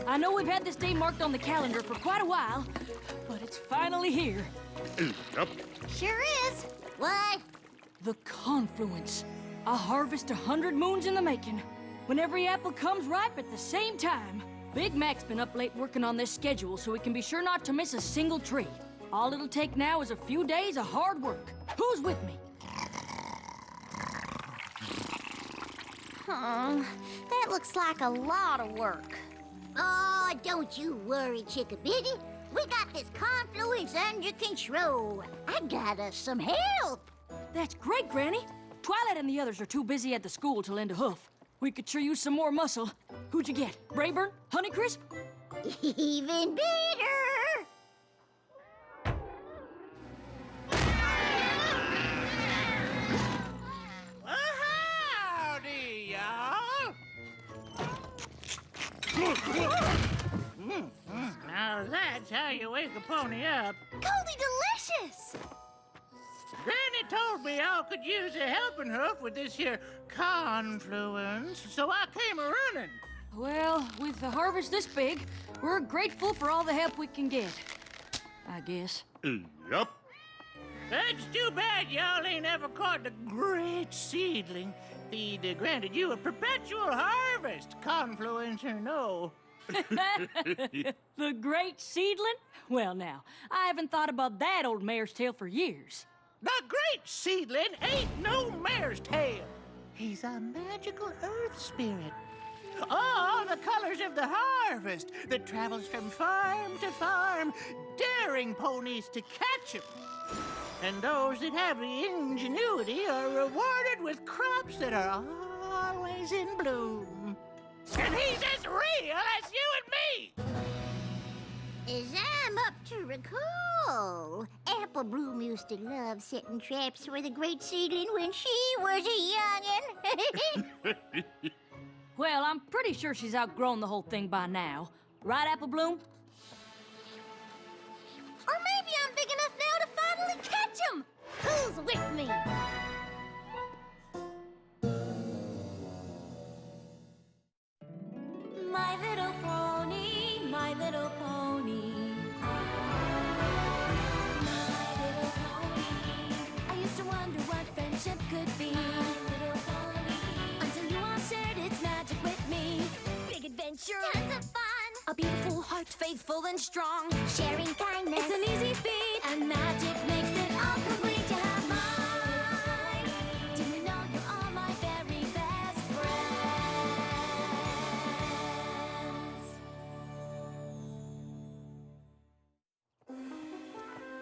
I know we've had this day marked on the calendar for quite a while, but it's finally here. Yep. Sure is. What? The confluence. A harvest 100 moons in the making. When every apple comes ripe at the same time. Big Mac's been up late working on this schedule so we can be sure not to miss a single tree. All it'll take now is a few days of hard work. Who's with me? That looks like a lot of work. Oh, don't you worry, Chickabiddy. We got this confluence under control. I got us some help. That's great, Granny. Twilight and the others are too busy at the school to lend a hoof. We could sure use some more muscle. Who'd you get? Brayburn? Honeycrisp? Even better. Howdy, y'all. Now that's how you wake a pony up. Goldie delicious. Granny told me y'all could use a helping hoof with this here confluence, so I came a-running. Well, with the harvest this big, we're grateful for all the help we can get. I guess. Yep. That's too bad y'all ain't ever caught the great seedling. He'd granted you a perpetual harvest, confluence or no. The great seedling? Well, now, I haven't thought about that old mare's tail for years. The great seedling ain't no mare's tail. He's a magical earth spirit. All the colors of the harvest that travels from farm to farm, daring ponies to catch him. And those that have the ingenuity are rewarded with crops that are always in bloom. And he's as real as you and me! As I'm up to recall, Apple Bloom used to love setting traps for the great seedling when she was a youngin'. Well, I'm pretty sure she's outgrown the whole thing by now. Right, Apple Bloom? Or maybe I'm big enough now to finally catch him. Who's with me? My little pony, my little pony. My little pony. I used to wonder what friendship could be. My little pony. Until you all shared its magic with me. Big adventure. Tons of fun. A beautiful heart, faithful and strong. Sharing kindness. It's an easy feat, and magic makes it all complete to have mine. Do you know you're all my very best friends?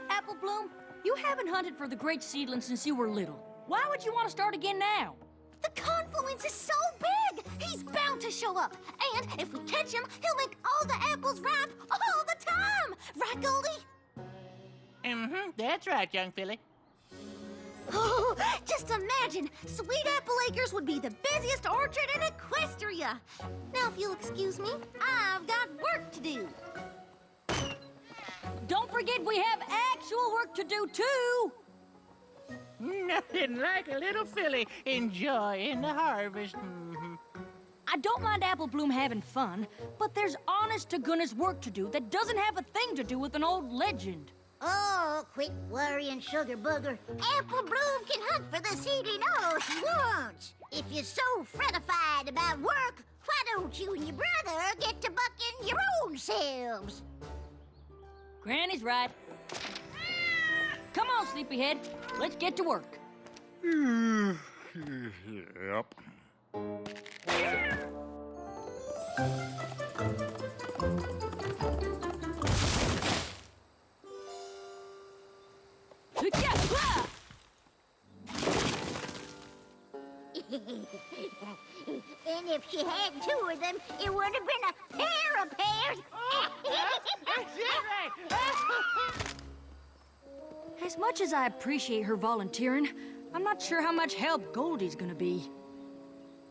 Apple Bloom, you haven't hunted for the great seedling since you were little. Why would you want to start again now? The confluence is so big, he's bound to show up. And if we catch him, he'll make all the apples ripe all the time. Right, Goldie? That's right, young filly. Oh, just imagine, Sweet Apple Acres would be the busiest orchard in Equestria. Now, if you'll excuse me, I've got work to do. Don't forget we have actual work to do, too. Nothing like a little filly enjoying the harvest. I don't mind Apple Bloom having fun, but there's honest-to-goodness work to do that doesn't have a thing to do with an old legend. Oh, quit worrying, Sugar Booger. Apple Bloom can hunt for the seedling all he wants. If you're so fretified about work, why don't you and your brother get to bucking your own selves? Granny's right. Come on, sleepyhead. Let's get to work. Yep. And if she had two of them, it would have been a pair of pears. As much as I appreciate her volunteering, I'm not sure how much help Goldie's gonna be.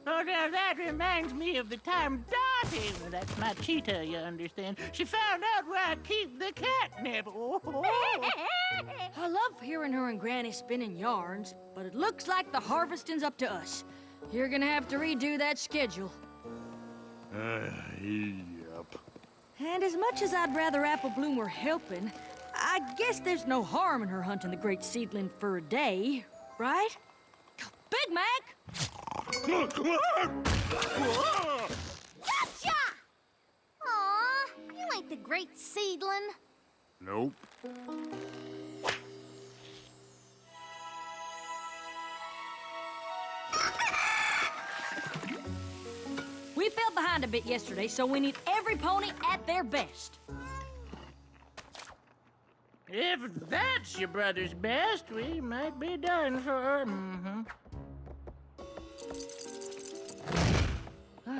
Oh, now that reminds me of the time Dottie, that's my cheetah, you understand, she found out where I keep the catnip. Oh. I love hearing her and Granny spinning yarns, but it looks like the harvesting's up to us. You're gonna have to redo that schedule. Yep. And as much as I'd rather Apple Bloom were helping, I guess there's no harm in her hunting the great seedling for a day, right? Big Mac! Gotcha! Aw, you ain't the great seedling. Nope. We fell behind a bit yesterday, so we need every pony at their best. If that's your brother's best, we might be done for.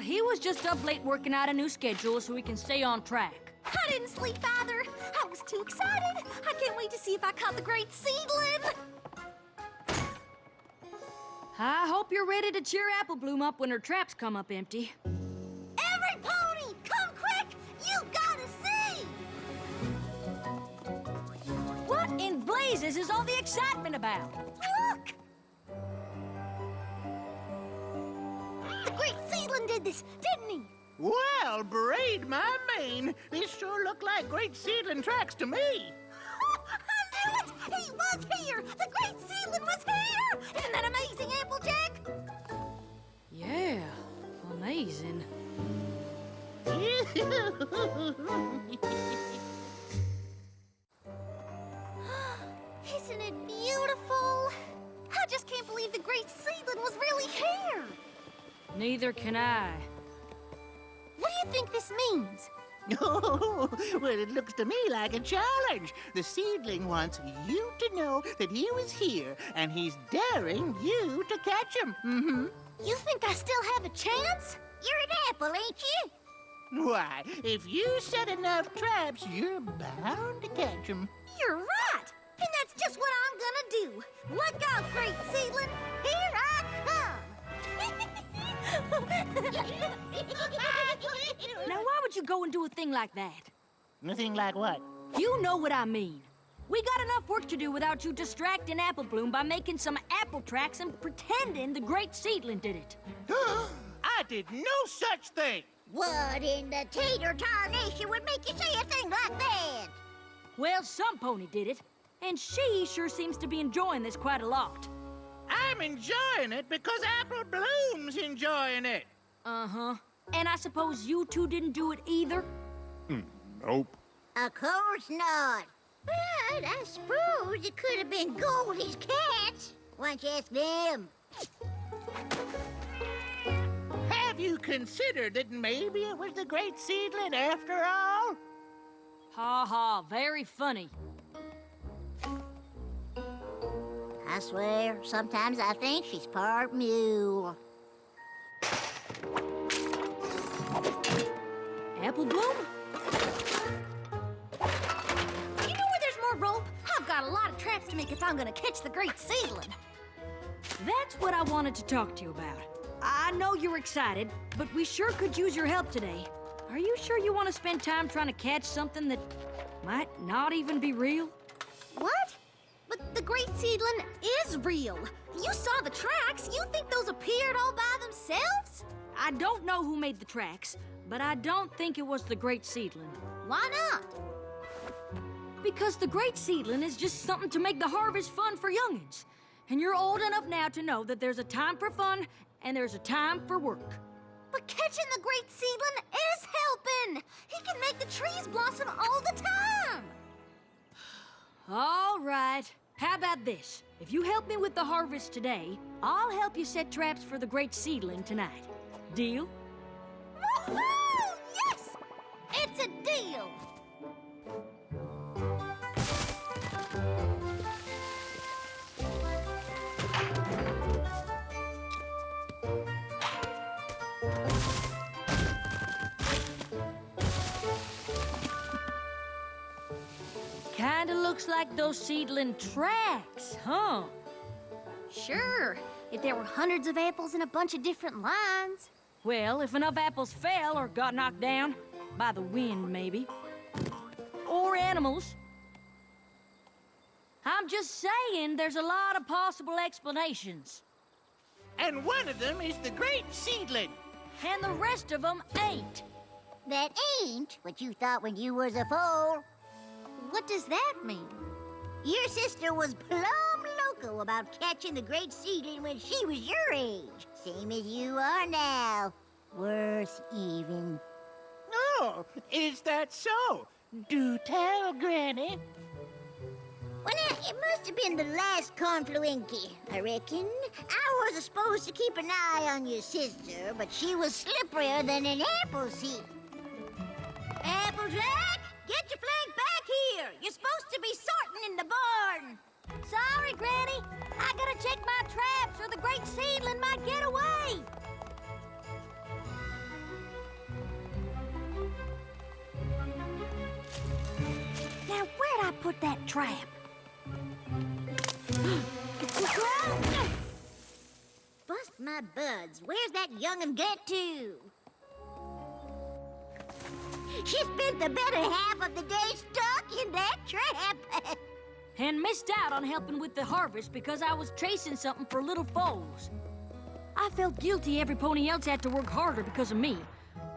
He was just up late working out a new schedule so we can stay on track. I didn't sleep either. I was too excited. I can't wait to see if I caught the great seedling. I hope you're ready to cheer Apple Bloom up when her traps come up empty. Every pony, come quick! You gotta see! What in blazes is all the excitement about? Look! The great seedling did this, didn't he? Well, braid my mane. These sure look like great seedling tracks to me. Oh, I knew it! He was here! The great seedling was here! Isn't that amazing, Applejack? Yeah, amazing. Isn't it beautiful? I just can't believe the great seedling was really here. Neither can I. What do you think this means? Oh, well, it looks to me like a challenge. The seedling wants you to know that he was here, and he's daring you to catch him. You think I still have a chance? You're an apple, ain't you? Why, if you set enough traps, you're bound to catch him. You're right! And that's just what I'm gonna do. Look out, great seedling! Here I Now, why would you go and do a thing like that? Nothing like what? You know what I mean. We got enough work to do without you distracting Apple Bloom by making some apple tracks and pretending the great seedling did it. I did no such thing. What in the tater tarnation would make you say a thing like that? Well, some pony did it, and she sure seems to be enjoying this quite a lot. I'm enjoying it because Apple Bloom's enjoying it. Uh-huh. And I suppose you two didn't do it either? Nope. Of course not. But I suppose it could have been Goldie's cats. Why don't you ask them? Have you considered that maybe it was the great seedling after all? Ha ha, very funny. I swear, sometimes I think she's part mule. Apple Bloom? You know where there's more rope? I've got a lot of traps to make if I'm gonna catch the great seedling. That's what I wanted to talk to you about. I know you're excited, but we sure could use your help today. Are you sure you want to spend time trying to catch something that might not even be real? What? But the great seedling is real. You saw the tracks. You think those appeared all by themselves? I don't know who made the tracks, but I don't think it was the great seedling. Why not? Because the great seedling is just something to make the harvest fun for youngins. And you're old enough now to know that there's a time for fun and there's a time for work. But catching the great seedling is helping. He can make the trees blossom all the time. All right. How about this? If you help me with the harvest today, I'll help you set traps for the great seedling tonight. Deal? Woohoo! Yes! It's a deal. Kinda looks like those seedling tracks, huh? Sure, if there were hundreds of apples in a bunch of different lines. Well, if enough apples fell or got knocked down, by the wind maybe, or animals. I'm I'm just saying there's a lot of possible explanations. And one of them is the great seedling. And the rest of them ain't. That ain't what you thought when you was a foal. What does that mean? Your sister was plumb loco about catching the great seedling when she was your age. Same as you are now. Worse even. Oh, is that so? Do tell, Granny. Well, now, it must have been the last confluency, I reckon. I was supposed to keep an eye on your sister, but she was slipperier than an apple seed. Applejack, get your flag back here. You're supposed to be sorting in the barn. Sorry, Granny. I gotta check my traps or the great seedling might get away. Now, where'd I put that trap? Bust my buds, where's that young'un get to? She spent the better half of the day stuck in that trap. And missed out on helping with the harvest because I was chasing something for little foals. I felt guilty every pony else had to work harder because of me.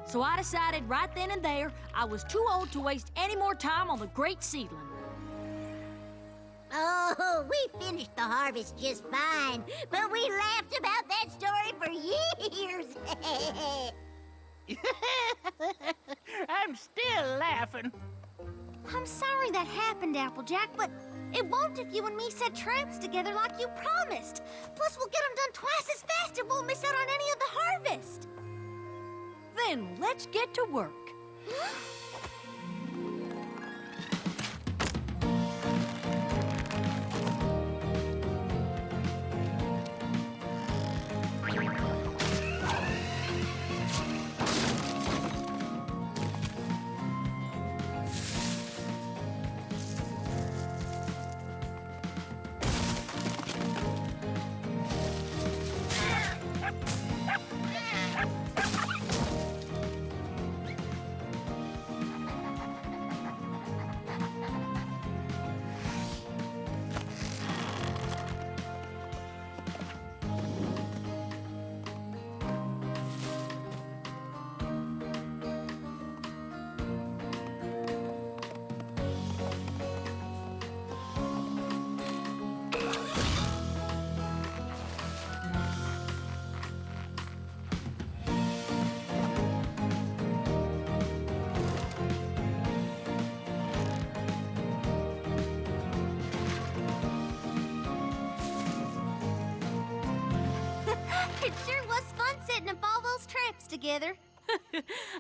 So I decided right then and there I was too old to waste any more time on the great seedling. Oh, we finished the harvest just fine, but we laughed about that story for years. I'm still laughing. I'm sorry that happened, Applejack, but it won't if you and me set traps together like you promised. Plus, we'll get them done twice as fast and won't miss out on any of the harvest. Then let's get to work. It sure was fun setting up all those traps together.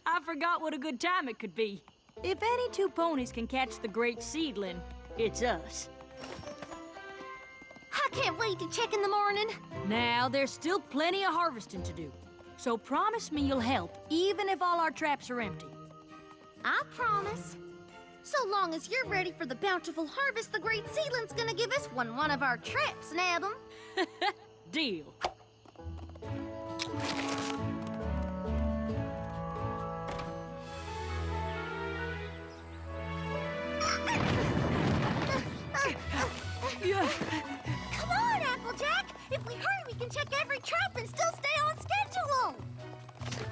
I forgot what a good time it could be. If any two ponies can catch the great seedling, it's us. I can't wait to check in the morning. Now, there's still plenty of harvesting to do. So promise me you'll help, even if all our traps are empty. I promise. So long as you're ready for the bountiful harvest, the great seedling's gonna give us one of our traps, nab 'em. Deal. Yeah. Come on, Applejack! If we hurry, we can check every trap and still stay on schedule!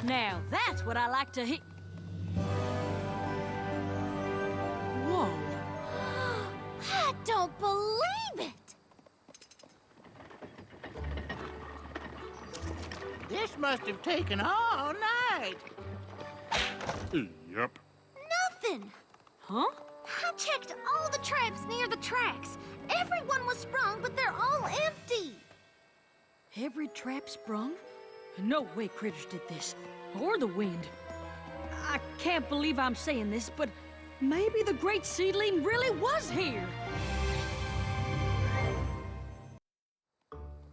Now, that's what I like to hit. Whoa. I don't believe it! This must have taken all night. Yep. Nothing! Huh? I checked all the traps near the tracks. Everyone was sprung, but they're all empty. Every trap sprung? No way critters did this. Or the wind. I can't believe I'm saying this, but maybe the great seedling really was here.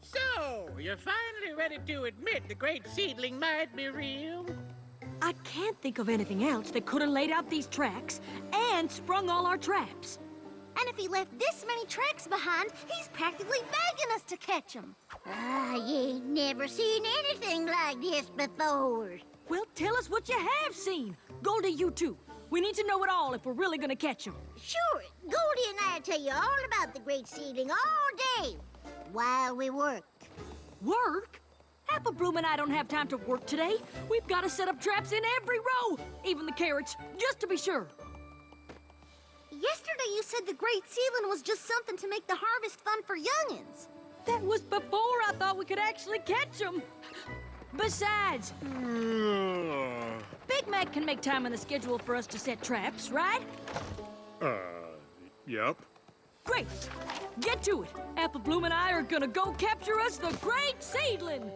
So, you're finally ready to admit the great seedling might be real? I can't think of anything else that could have laid out these tracks and sprung all our traps. And if he left this many tracks behind, he's practically begging us to catch them. Ah, you ain't never seen anything like this before. Well, tell us what you have seen. Goldie, you too. We need to know it all if we're really gonna catch them. Sure, Goldie and I'll tell you all about the great seedling all day while we work. Work? Apple Bloom and I don't have time to work today. We've got to set up traps in every row, even the carrots, just to be sure. Yesterday you said the great seedling was just something to make the harvest fun for youngins. That was before I thought we could actually catch them. Besides, Big Mac can make time in the schedule for us to set traps, right? Yep. Great. Get to it. Apple Bloom and I are gonna go capture us the great seedling.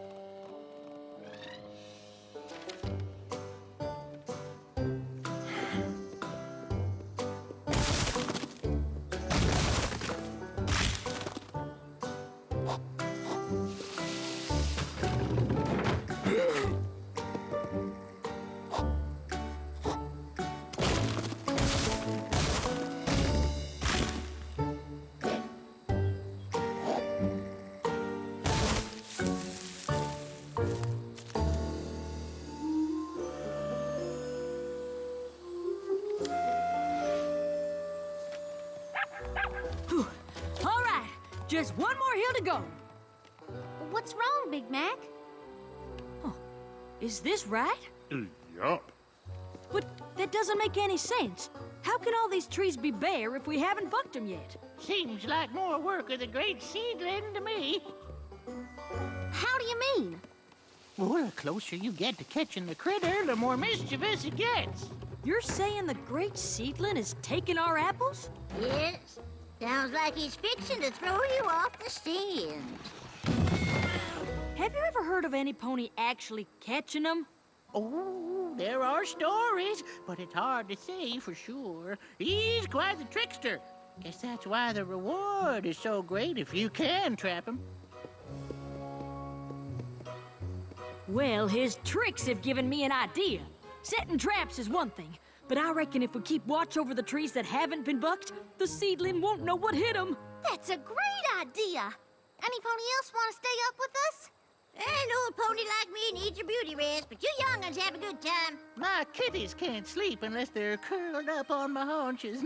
Whew. All right, just one more hill to go. What's wrong, Big Mac? Is this right? Yup. But that doesn't make any sense. How can all these trees be bare if we haven't bucked them yet? Seems like more work of the great seedling to me. How do you mean? Well, the closer you get to catching the critter, the more mischievous it gets. You're saying the great seedling is taking our apples? Yes, sounds like he's fixing to throw you off the stand. Have you ever heard of any pony actually catching them? Oh, there are stories, but it's hard to say for sure. He's quite the trickster. Guess that's why the reward is so great if you can trap him. Well, his tricks have given me an idea. Setting traps is one thing, but I reckon if we keep watch over the trees that haven't been bucked, the seedling won't know what hit him. That's a great idea. Any pony else want to stay up with us? An old pony like me needs a beauty rest, but you young'uns have a good time. My kitties can't sleep unless they're curled up on my haunches.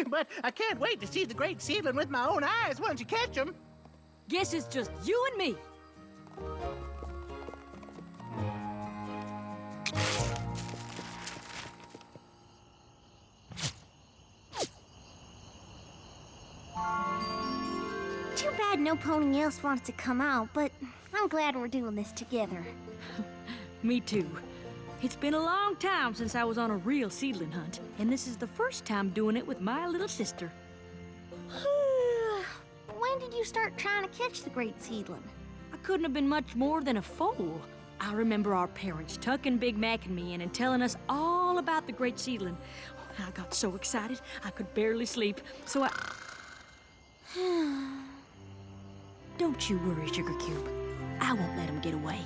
But I can't wait to see the great seedling with my own eyes once you catch him. Guess it's just you and me. Too bad no pony else wants to come out, but I'm glad we're doing this together. Me too. It's been a long time since I was on a real seedling hunt, and this is the first time doing it with my little sister. When did you start trying to catch the great seedling? I couldn't have been much more than a foal. I remember our parents tucking Big Mac and me in and telling us all about the great seedling. I got so excited I could barely sleep, so I... Don't you worry, Sugar Cube. I won't let him get away.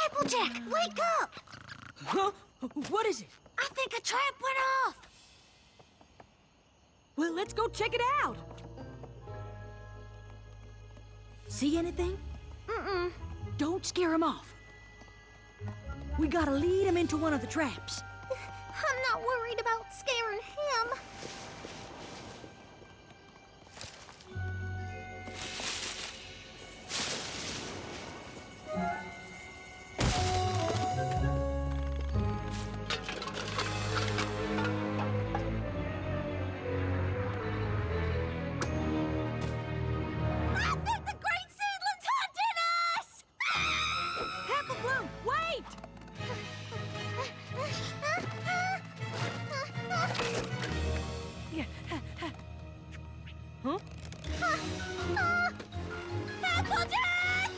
Applejack, wake up! Huh? What is it? I think a trap went off! Well, let's go check it out. See anything? Mm-mm. Don't scare him off. We gotta lead him into one of the traps. I'm not worried about scaring him. I think the great seedling's hunting us! Apple Bloom, wait! Huh? Applejack!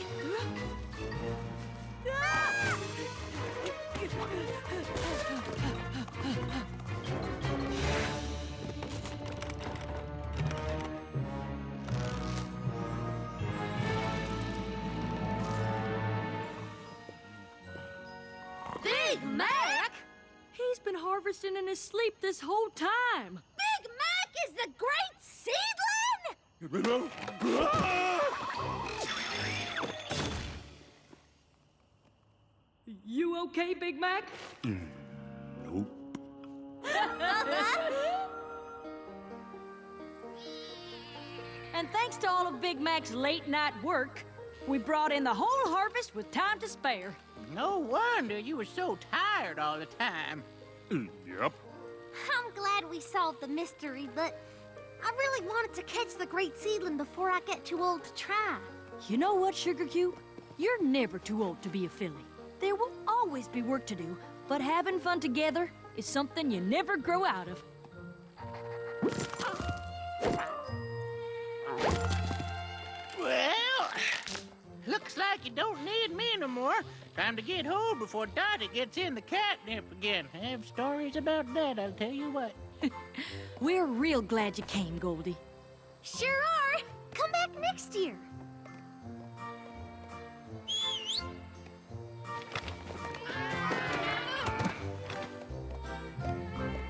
Big Mac? He's been harvesting in his sleep this whole time. Big Mac is the great seedling? You okay, Big Mac? Nope. And thanks to all of Big Mac's late night work, we brought in the whole harvest with time to spare. No wonder you were so tired all the time. Yep. I'm glad we solved the mystery, but I really wanted to catch the great seedling before I get too old to try. You know what, Sugar Cube? You're never too old to be a filly. There will always be work to do, but having fun together is something you never grow out of. Well, looks like you don't need me no more. Time to get home before Dottie gets in the catnip again. I have stories about that, I'll tell you what. We're real glad you came, Goldie. Sure are. Come back next year.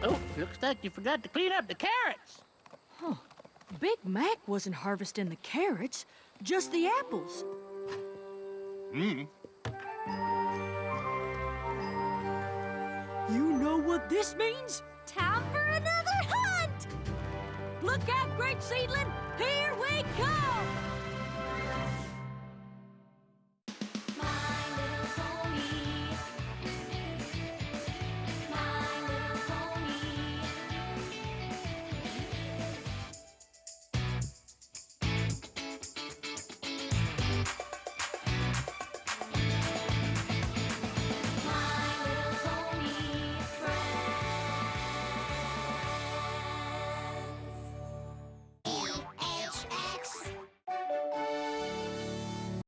Oh, looks like you forgot to clean up the carrots. Big Mac wasn't harvesting the carrots, just the apples. You know what this means? Time for another hunt! Look out, great seedling! Here we come!